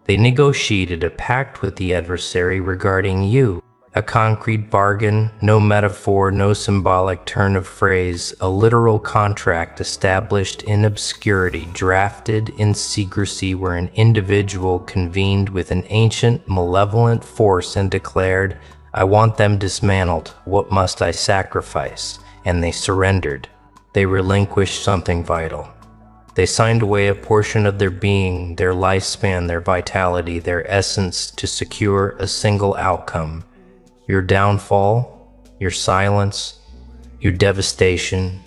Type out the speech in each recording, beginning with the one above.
They negotiated a pact with the adversary regarding you. A concrete bargain, no metaphor, no symbolic turn of phrase, a literal contract established in obscurity, drafted in secrecy, where an individual convened with an ancient, malevolent force and declared, "I want them dismantled. What must I sacrifice?" And they surrendered. They relinquished something vital. They signed away a portion of their being, their lifespan, their vitality, their essence to secure a single outcome. Your downfall, your silence, your devastation.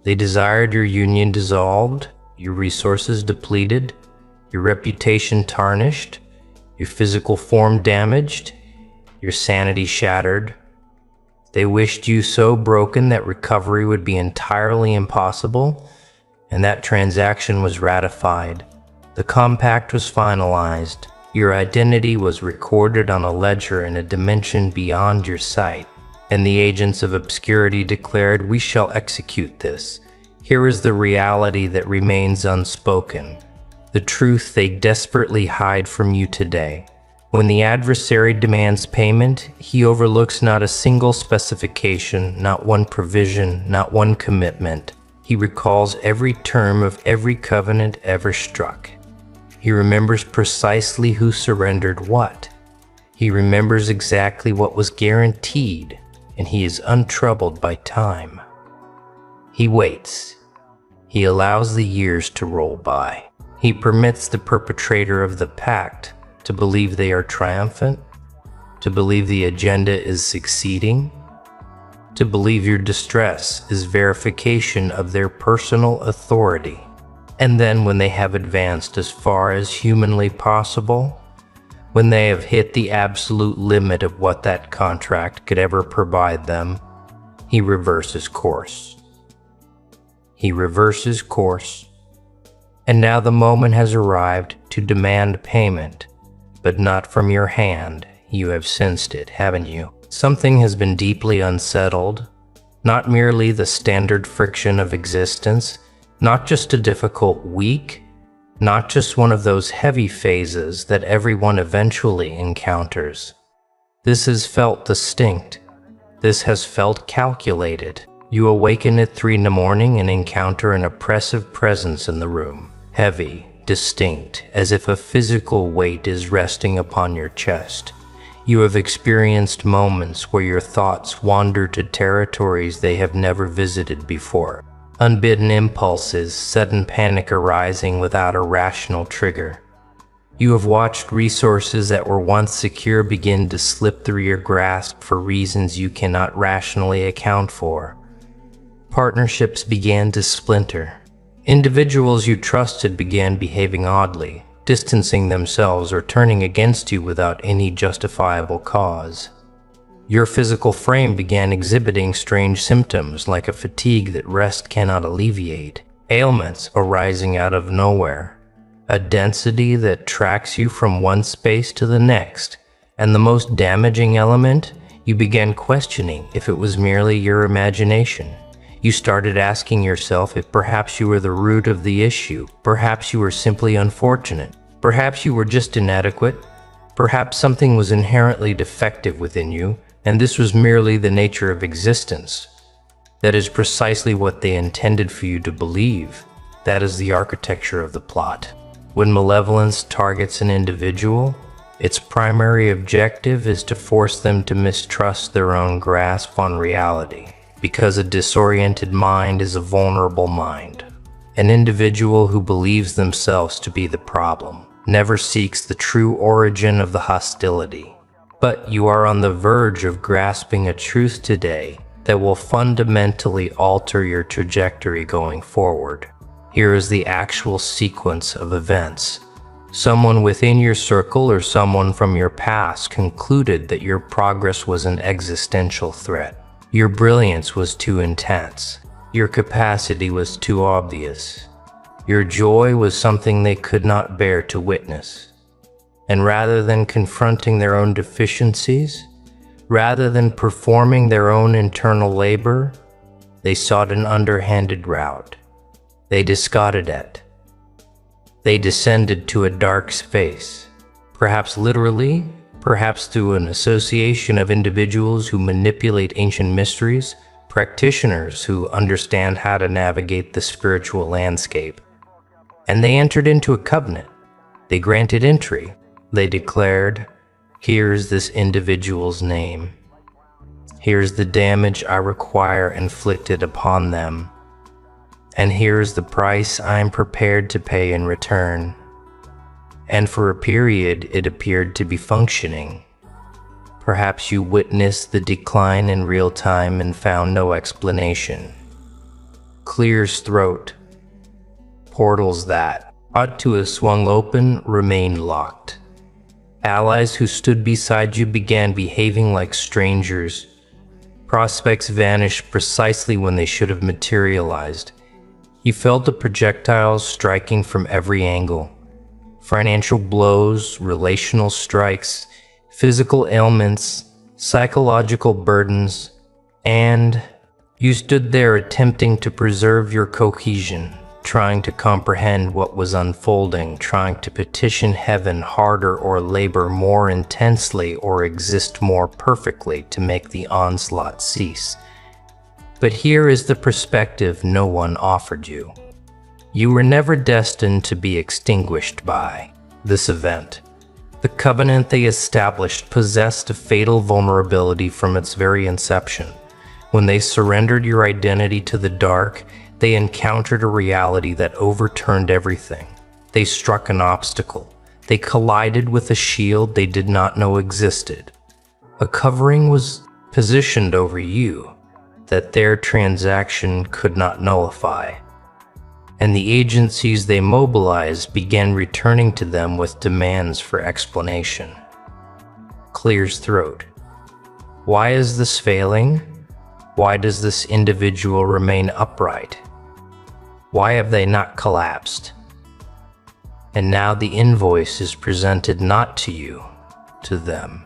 They desired your union dissolved, your resources depleted, your reputation tarnished, your physical form damaged, your sanity shattered. They wished you so broken that recovery would be entirely impossible, and that transaction was ratified. The compact was finalized. Your identity was recorded on a ledger in a dimension beyond your sight, and the agents of obscurity declared, "We shall execute this." Here is the reality that remains unspoken, the truth they desperately hide from you today. When the adversary demands payment, he overlooks not a single specification, not one provision, not one commitment. He recalls every term of every covenant ever struck. He remembers precisely who surrendered what. He remembers exactly what was guaranteed, and he is untroubled by time. He waits. He allows the years to roll by. He permits the perpetrator of the pact to believe they are triumphant, to believe the agenda is succeeding, to believe your distress is verification of their personal authority. And then when they have advanced as far as humanly possible, when they have hit the absolute limit of what that contract could ever provide them, he reverses course. He reverses course. And now the moment has arrived to demand payment, but not from your hand. You have sensed it, haven't you? Something has been deeply unsettled, not merely the standard friction of existence, not just a difficult week, not just one of those heavy phases that everyone eventually encounters. This has felt distinct. This has felt calculated. You awaken at 3 in the morning and encounter an oppressive presence in the room, heavy, distinct, as if a physical weight is resting upon your chest. You have experienced moments where your thoughts wander to territories they have never visited before. Unbidden impulses, sudden panic arising without a rational trigger. You have watched resources that were once secure begin to slip through your grasp for reasons you cannot rationally account for. Partnerships began to splinter. Individuals you trusted began behaving oddly, distancing themselves or turning against you without any justifiable cause. Your physical frame began exhibiting strange symptoms like a fatigue that rest cannot alleviate, ailments arising out of nowhere, a density that tracks you from one space to the next, and the most damaging element, you began questioning if it was merely your imagination. You started asking yourself if perhaps you were the root of the issue, perhaps you were simply unfortunate, perhaps you were just inadequate, perhaps something was inherently defective within you, and this was merely the nature of existence. That is precisely what they intended for you to believe. That is the architecture of the plot. When malevolence targets an individual, its primary objective is to force them to mistrust their own grasp on reality, because a disoriented mind is a vulnerable mind. An individual who believes themselves to be the problem never seeks the true origin of the hostility. But you are on the verge of grasping a truth today that will fundamentally alter your trajectory going forward. Here is the actual sequence of events. Someone within your circle or someone from your past concluded that your progress was an existential threat. Your brilliance was too intense. Your capacity was too obvious. Your joy was something they could not bear to witness. And rather than confronting their own deficiencies, rather than performing their own internal labor, they sought an underhanded route. They discarded it. They descended to a dark space, perhaps literally, perhaps through an association of individuals who manipulate ancient mysteries, practitioners who understand how to navigate the spiritual landscape. And they entered into a covenant. They granted entry. They declared, "Here's this individual's name. Here's the damage I require inflicted upon them. And here's the price I'm prepared to pay in return." And for a period, it appeared to be functioning. Perhaps you witnessed the decline in real time and found no explanation. Clears throat. Portals that ought to have swung open remained locked. Allies who stood beside you began behaving like strangers. Prospects vanished precisely when they should have materialized. You felt the projectiles striking from every angle. Financial blows, relational strikes, physical ailments, psychological burdens, and you stood there attempting to preserve your cohesion, trying to comprehend what was unfolding, trying to petition heaven harder or labor more intensely or exist more perfectly to make the onslaught cease. But here is the perspective no one offered you. You were never destined to be extinguished by this event. The covenant they established possessed a fatal vulnerability from its very inception. When they surrendered your identity to the dark, they encountered a reality that overturned everything. They struck an obstacle. They collided with a shield they did not know existed. A covering was positioned over you that their transaction could not nullify. And the agencies they mobilized began returning to them with demands for explanation. Clears throat. Why is this failing? Why does this individual remain upright? Why have they not collapsed? And now the invoice is presented not to you, to them.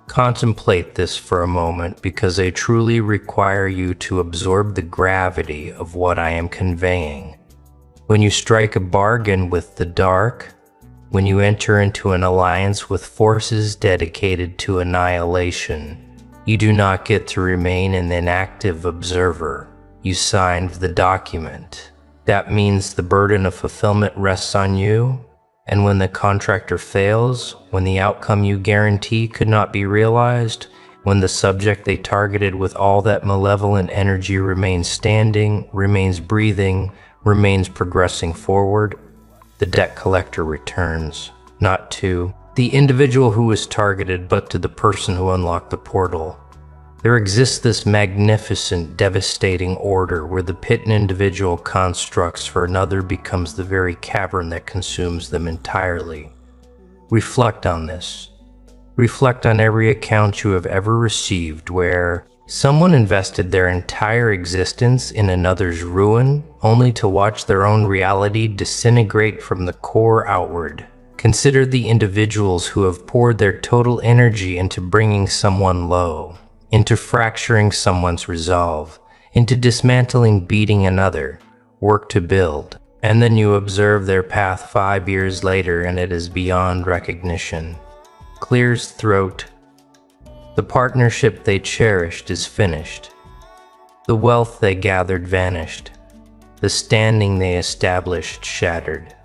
Contemplate this for a moment, because I truly require you to absorb the gravity of what I am conveying. When you strike a bargain with the dark, when you enter into an alliance with forces dedicated to annihilation, you do not get to remain an inactive observer. You signed the document. That means the burden of fulfillment rests on you, and when the contractor fails, when the outcome you guarantee could not be realized, when the subject they targeted with all that malevolent energy remains standing, remains breathing, remains progressing forward, the debt collector returns, not to the individual who was targeted, but to the person who unlocked the portal. There exists this magnificent, devastating order where the pit an individual constructs for another becomes the very cavern that consumes them entirely. Reflect on this. Reflect on every account you have ever received where someone invested their entire existence in another's ruin, only to watch their own reality disintegrate from the core outward. Consider the individuals who have poured their total energy into bringing someone low, into fracturing someone's resolve, into dismantling beating another, work to build. And then you observe their path 5 years later and it is beyond recognition. Clears throat. The partnership they cherished is finished. The wealth they gathered vanished. The standing they established shattered.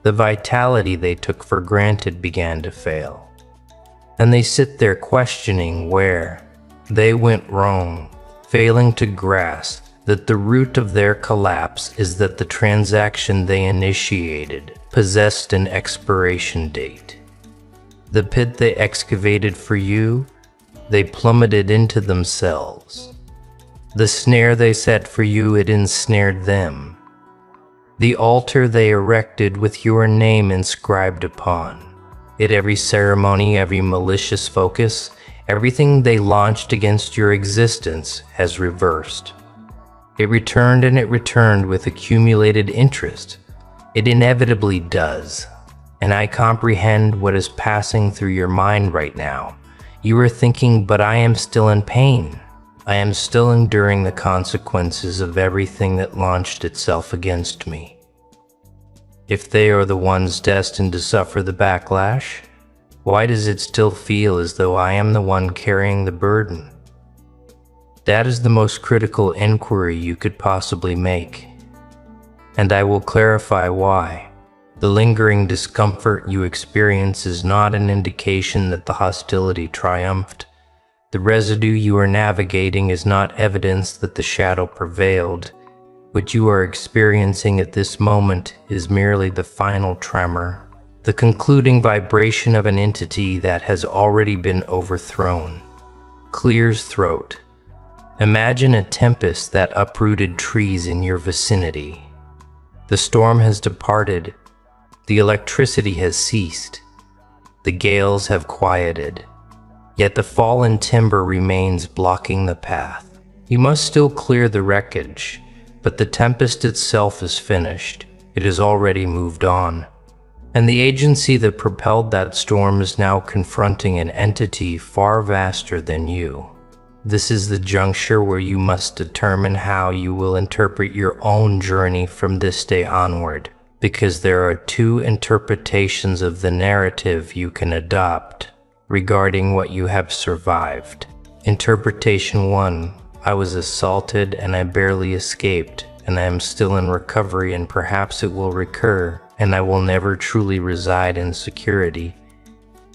The vitality they took for granted began to fail. And they sit there questioning where they went wrong, failing to grasp that the root of their collapse is that the transaction they initiated possessed an expiration date. The pit they excavated for you, they plummeted into themselves. The snare they set for you, it ensnared them. The altar they erected with your name inscribed upon it, every ceremony, every malicious focus, everything they launched against your existence has reversed. It returned, and it returned with accumulated interest. It inevitably does. And I comprehend what is passing through your mind right now. You are thinking, but I am still in pain. I am still enduring the consequences of everything that launched itself against me. If they are the ones destined to suffer the backlash, why does it still feel as though I am the one carrying the burden? That is the most critical inquiry you could possibly make. And I will clarify why. The lingering discomfort you experience is not an indication that the hostility triumphed. The residue you are navigating is not evidence that the shadow prevailed. What you are experiencing at this moment is merely the final tremor, the concluding vibration of an entity that has already been overthrown. Clears throat. Imagine a tempest that uprooted trees in your vicinity. The storm has departed. The electricity has ceased. The gales have quieted. Yet the fallen timber remains blocking the path. You must still clear the wreckage, but the tempest itself is finished. It has already moved on. And the agency that propelled that storm is now confronting an entity far vaster than you. This is the juncture where you must determine how you will interpret your own journey from this day onward, because there are two interpretations of the narrative you can adopt regarding what you have survived. Interpretation 1, I was assaulted and I barely escaped, and I am still in recovery, and perhaps it will recur, and I will never truly reside in security.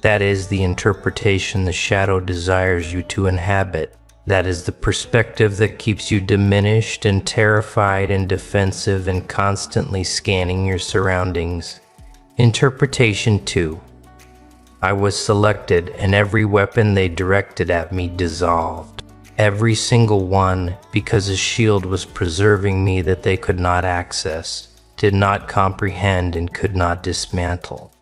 That is the interpretation the shadow desires you to inhabit. That is the perspective that keeps you diminished and terrified and defensive and constantly scanning your surroundings. Interpretation 2, I was selected and every weapon they directed at me dissolved. Every single one, because a shield was preserving me that they could not access, did not comprehend, and could not dismantle.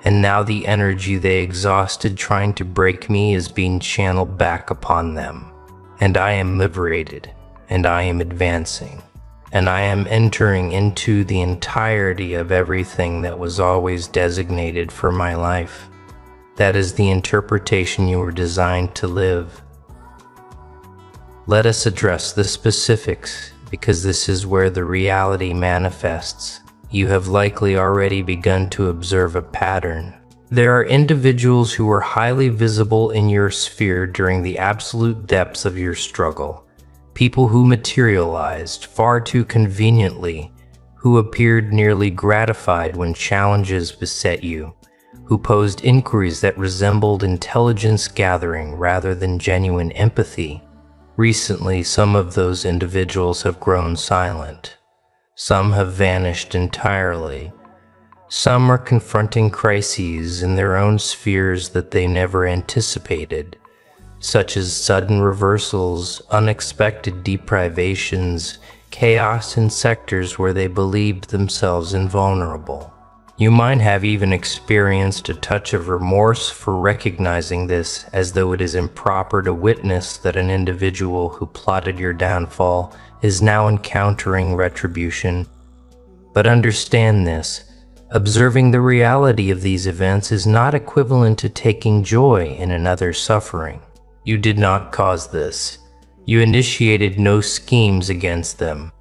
And now the energy they exhausted trying to break me is being channeled back upon them. And I am liberated, and I am advancing, and I am entering into the entirety of everything that was always designated for my life. That is the interpretation you were designed to live. Let us address the specifics, because this is where the reality manifests. You have likely already begun to observe a pattern. There are individuals who are highly visible in your sphere during the absolute depths of your struggle. People who materialized far too conveniently, who appeared nearly gratified when challenges beset you, who posed inquiries that resembled intelligence gathering rather than genuine empathy. Recently, some of those individuals have grown silent. Some have vanished entirely. Some are confronting crises in their own spheres that they never anticipated, such as sudden reversals, unexpected deprivations, chaos in sectors where they believed themselves invulnerable. You might have even experienced a touch of remorse for recognizing this, as though it is improper to witness that an individual who plotted your downfall is now encountering retribution. But understand this, observing the reality of these events is not equivalent to taking joy in another's suffering. You did not cause this. You initiated no schemes against them.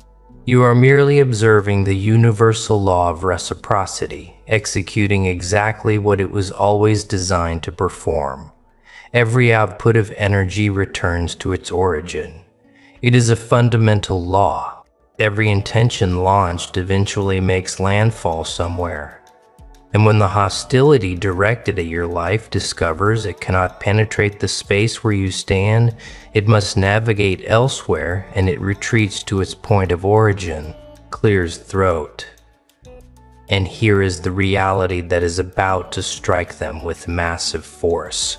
You are merely observing the universal law of reciprocity, executing exactly what it was always designed to perform. Every output of energy returns to its origin. It is a fundamental law. Every intention launched eventually makes landfall somewhere. And when the hostility directed at your life discovers it cannot penetrate the space where you stand, it must navigate elsewhere, and it retreats to its point of origin, clears throat. And here is the reality that is about to strike them with massive force.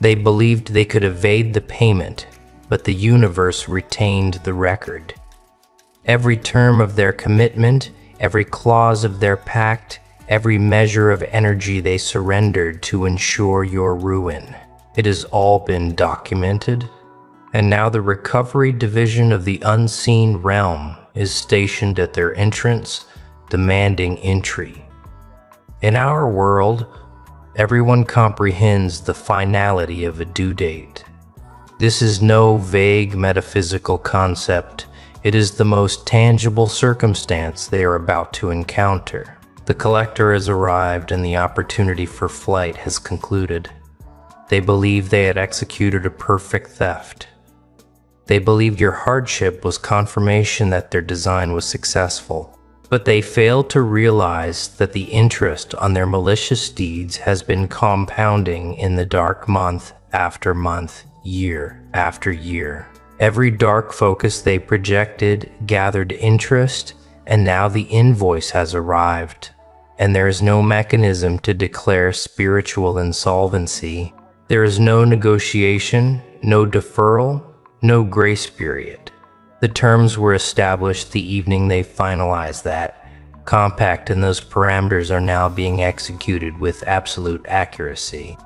They believed they could evade the payment, but the universe retained the record. Every term of their commitment, every clause of their pact, every measure of energy they surrendered to ensure your ruin. It has all been documented, and now the recovery division of the unseen realm is stationed at their entrance, demanding entry. In our world, everyone comprehends the finality of a due date. This is no vague metaphysical concept. It is the most tangible circumstance they are about to encounter. The collector has arrived and the opportunity for flight has concluded. They believe they had executed a perfect theft. They believed your hardship was confirmation that their design was successful. But they failed to realize that the interest on their malicious deeds has been compounding in the dark month after month, year after year. Every dark focus they projected gathered interest, and now the invoice has arrived. And there is no mechanism to declare spiritual insolvency. There is no negotiation, no deferral, no grace period. The terms were established the evening they finalized that compact, and those parameters are now being executed with absolute accuracy.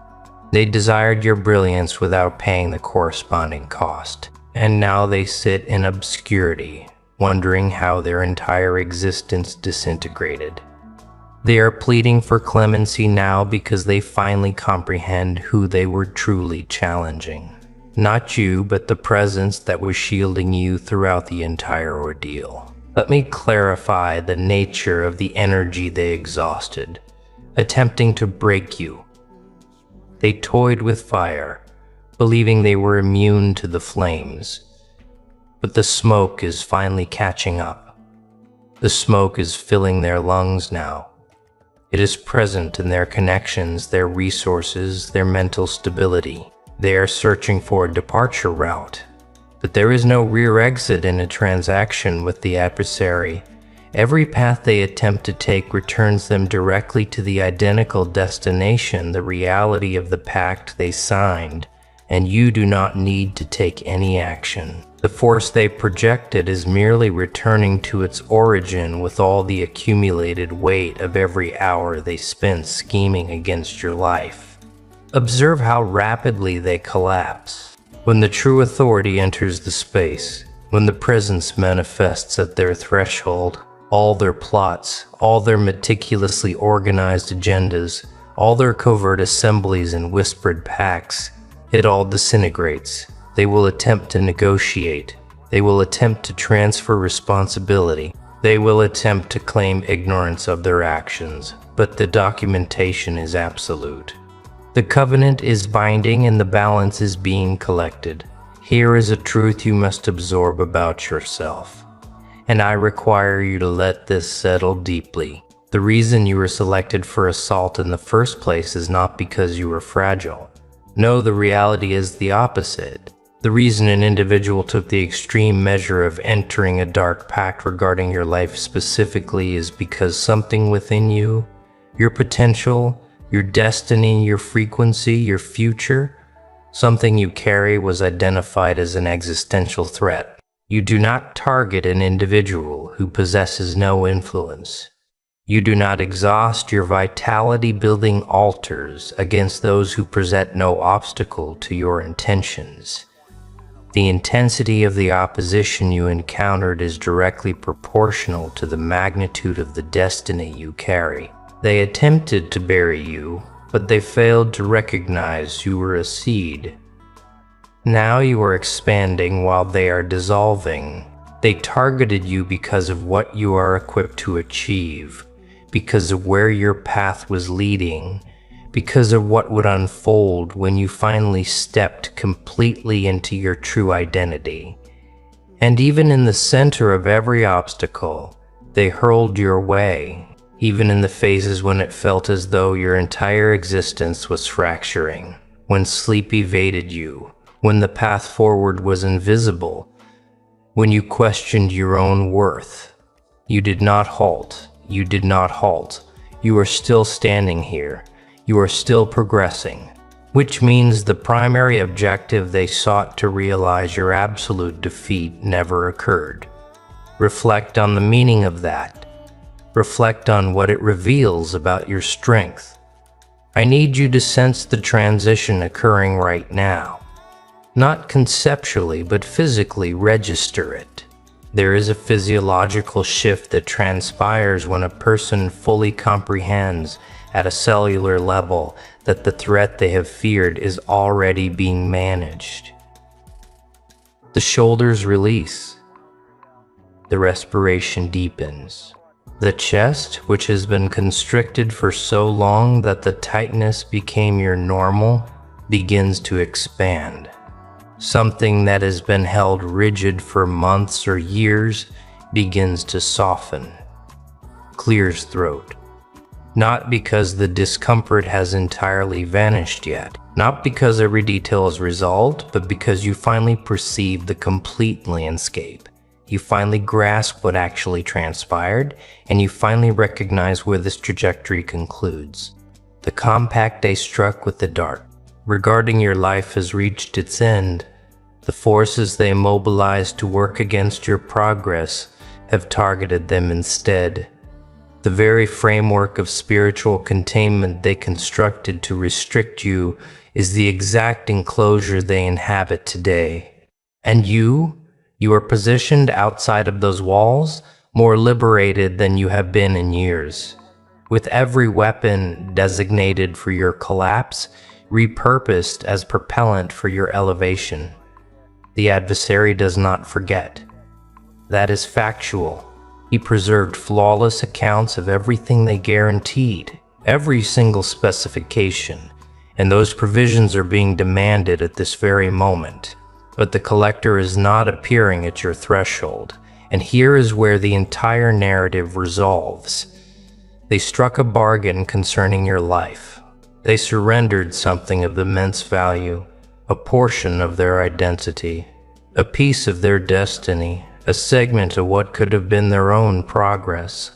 They desired your brilliance without paying the corresponding cost, and now they sit in obscurity, wondering how their entire existence disintegrated. They are pleading for clemency now because they finally comprehend who they were truly challenging. Not you, but the presence that was shielding you throughout the entire ordeal. Let me clarify the nature of the energy they exhausted, attempting to break you. They toyed with fire, believing they were immune to the flames. But the smoke is finally catching up. The smoke is filling their lungs now. It is present in their connections, their resources, their mental stability. They are searching for a departure route, but there is no rear exit in a transaction with the adversary. Every path they attempt to take returns them directly to the identical destination, the reality of the pact they signed, and you do not need to take any action. The force they projected is merely returning to its origin with all the accumulated weight of every hour they spent scheming against your life. Observe how rapidly they collapse. When the true authority enters the space, when the presence manifests at their threshold, all their plots, all their meticulously organized agendas, all their covert assemblies and whispered pacts, it all disintegrates. They will attempt to negotiate. They will attempt to transfer responsibility. They will attempt to claim ignorance of their actions, but the documentation is absolute. The covenant is binding and the balance is being collected. Here is a truth you must absorb about yourself. And I require you to let this settle deeply. The reason you were selected for assault in the first place is not because you were fragile. No, the reality is the opposite. The reason an individual took the extreme measure of entering a dark pact regarding your life specifically is because something within you, your potential, your destiny, your frequency, your future, something you carry was identified as an existential threat. You do not target an individual who possesses no influence. You do not exhaust your vitality-building altars against those who present no obstacle to your intentions. The intensity of the opposition you encountered is directly proportional to the magnitude of the destiny you carry. They attempted to bury you, but they failed to recognize you were a seed. Now you are expanding while they are dissolving. They targeted you because of what you are equipped to achieve, because of where your path was leading, because of what would unfold when you finally stepped completely into your true identity. And even in the center of every obstacle, they hurled your way. Even in the phases when it felt as though your entire existence was fracturing, when sleep evaded you, when the path forward was invisible, when you questioned your own worth. You did not halt. You did not halt. You are still standing here. You are still progressing, which means the primary objective they sought to realize, your absolute defeat, never occurred. Reflect on the meaning of that. Reflect on what it reveals about your strength. I need you to sense the transition occurring right now. Not conceptually, but physically register it. There is a physiological shift that transpires when a person fully comprehends at a cellular level that the threat they have feared is already being managed. The shoulders release. The respiration deepens. The chest, which has been constricted for so long that the tightness became your normal, begins to expand. Something that has been held rigid for months or years begins to soften. Clears throat. Not because the discomfort has entirely vanished yet, not because every detail is resolved, but because you finally perceive the complete landscape. You finally grasp what actually transpired, and you finally recognize where this trajectory concludes. The compact day struck with the dart, regarding your life has reached its end. The forces they mobilized to work against your progress have targeted them instead. The very framework of spiritual containment they constructed to restrict you is the exact enclosure they inhabit today. And you are positioned outside of those walls, more liberated than you have been in years. With every weapon designated for your collapse, repurposed as propellant for your elevation. The adversary does not forget. That is factual. He preserved flawless accounts of everything they guaranteed, every single specification, and those provisions are being demanded at this very moment. But the collector is not appearing at your threshold, and here is where the entire narrative resolves. They struck a bargain concerning your life. They surrendered something of immense value, a portion of their identity, a piece of their destiny, a segment of what could have been their own progress,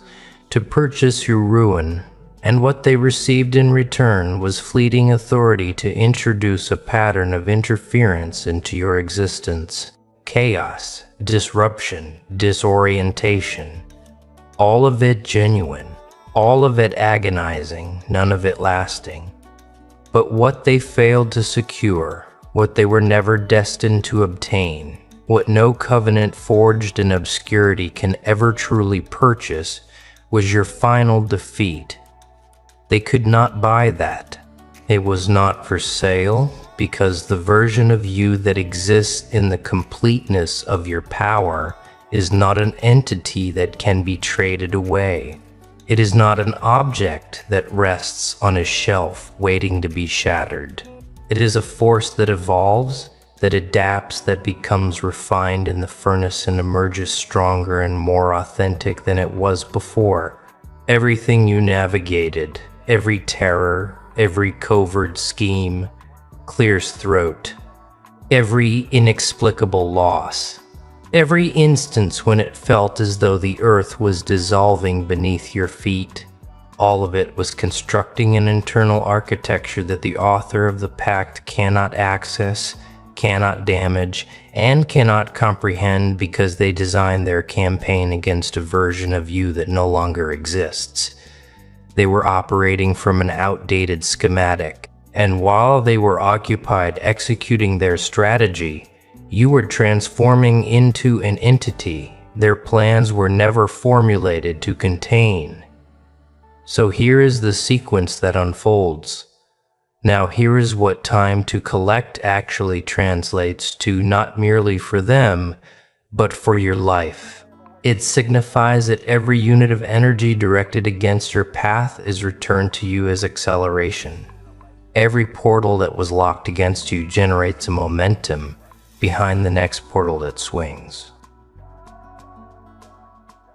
to purchase your ruin, and what they received in return was fleeting authority to introduce a pattern of interference into your existence. Chaos, disruption, disorientation. All of it genuine, all of it agonizing, none of it lasting. But what they failed to secure, what they were never destined to obtain, what no covenant forged in obscurity can ever truly purchase, was your final defeat. They could not buy that. It was not for sale, because the version of you that exists in the completeness of your power is not an entity that can be traded away. It is not an object that rests on a shelf waiting to be shattered. It is a force that evolves, that adapts, that becomes refined in the furnace and emerges stronger and more authentic than it was before. Everything you navigated, every terror, every covert scheme, clears throat. Every inexplicable loss, every instance when it felt as though the earth was dissolving beneath your feet, all of it was constructing an internal architecture that the author of the pact cannot access, cannot damage, and cannot comprehend because they designed their campaign against a version of you that no longer exists. They were operating from an outdated schematic, and while they were occupied executing their strategy, you were transforming into an entity their plans were never formulated to contain. So here is the sequence that unfolds. Now here is what time to collect actually translates to, not merely for them, but for your life. It signifies that every unit of energy directed against your path is returned to you as acceleration. Every portal that was locked against you generates a momentum behind the next portal that swings.